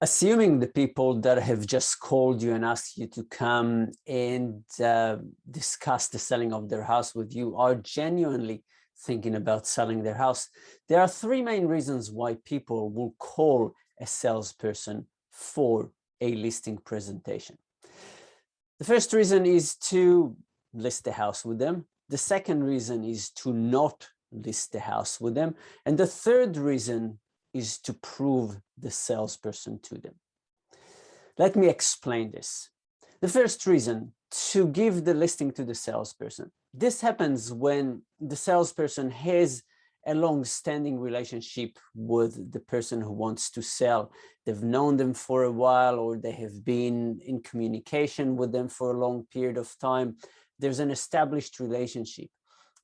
Assuming the people that have just called you and asked you to come and discuss the selling of their house with you are genuinely thinking about selling their house, there are three main reasons why people will call a salesperson for a listing presentation. The first reason is to list the house with them. The second reason is to not list the house with them. And the third reason is to prove the salesperson to them. Let me explain this. The first reason, to give the listing to the salesperson. This happens when the salesperson has a long-standing relationship with the person who wants to sell. They've known them for a while, or they have been in communication with them for a long period of time. There's an established relationship.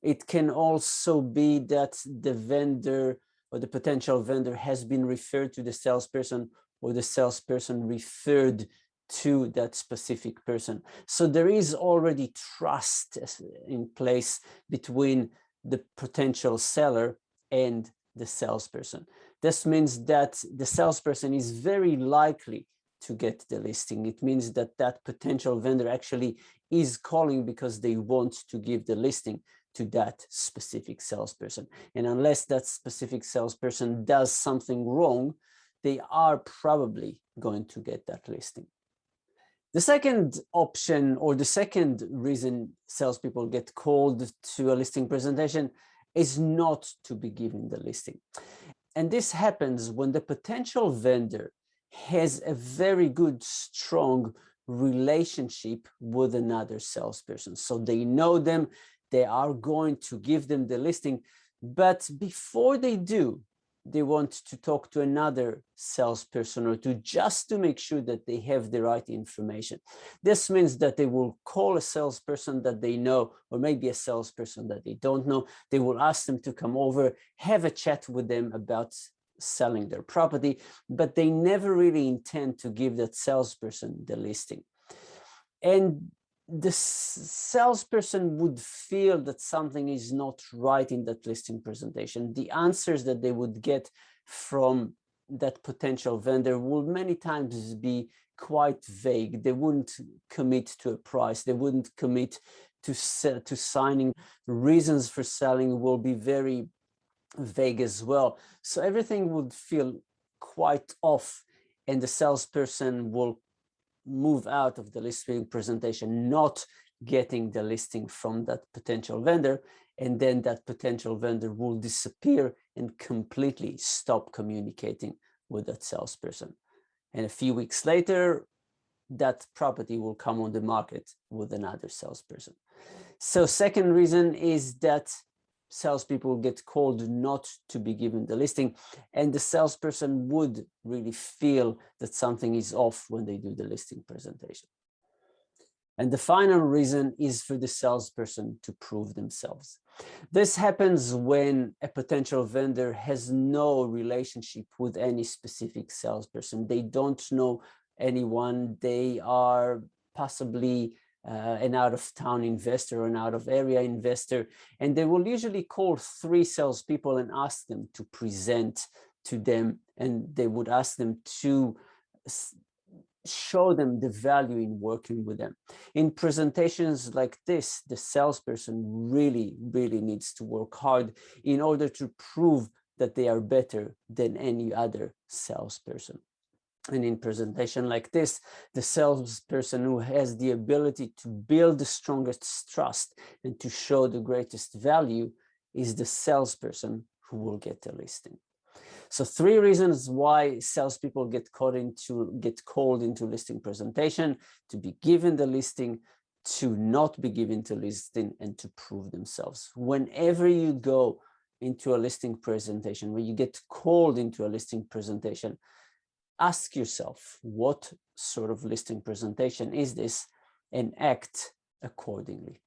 It can also be that the vendor or the potential vendor has been referred to the salesperson, or the salesperson referred to that specific person. So there is already trust in place between the potential seller and the salesperson. This means that the salesperson is very likely to get the listing. It means that that potential vendor actually is calling because they want to give the listing to that specific salesperson. And unless that specific salesperson does something wrong, they are probably going to get that listing. The second option, or the second reason salespeople get called to a listing presentation, is not to be given the listing. And this happens when the potential vendor has a very good, strong relationship with another salesperson. So they know them, they are going to give them the listing, but before they do, they want to talk to another salesperson or just to make sure that they have the right information. This means that they will call a salesperson that they know, or maybe a salesperson that they don't know. They will ask them to come over, have a chat with them about selling their property, but they never really intend to give that salesperson the listing. And the salesperson would feel that something is not right in that listing presentation. The answers that they would get from that potential vendor will many times be quite vague. They wouldn't commit to a price. They wouldn't commit to signing. Reasons for selling will be very vague as well. So everything would feel quite off, and the salesperson will move out of the listing presentation, not getting the listing from that potential vendor, and then that potential vendor will disappear and completely stop communicating with that salesperson. And a few weeks later, that property will come on the market with another salesperson. So second reason is that salespeople get called not to be given the listing, and the salesperson would really feel that something is off when they do the listing presentation. And the final reason is for the salesperson to prove themselves. This happens when a potential vendor has no relationship with any specific salesperson. They don't know anyone. They are possibly an out-of-town investor or an out-of-area investor, and they will usually call 3 salespeople and ask them to present to them, and they would ask them to show them the value in working with them. In presentations like this, the salesperson really needs to work hard in order to prove that they are better than any other salesperson. And in presentation like this, the salesperson who has the ability to build the strongest trust and to show the greatest value is the salesperson who will get the listing. So 3 reasons why salespeople get called into listing presentation: to be given the listing, to not be given the listing, and to prove themselves. Whenever you go into a listing presentation, when you get called into a listing presentation, ask yourself, what sort of listing presentation is this, and act accordingly.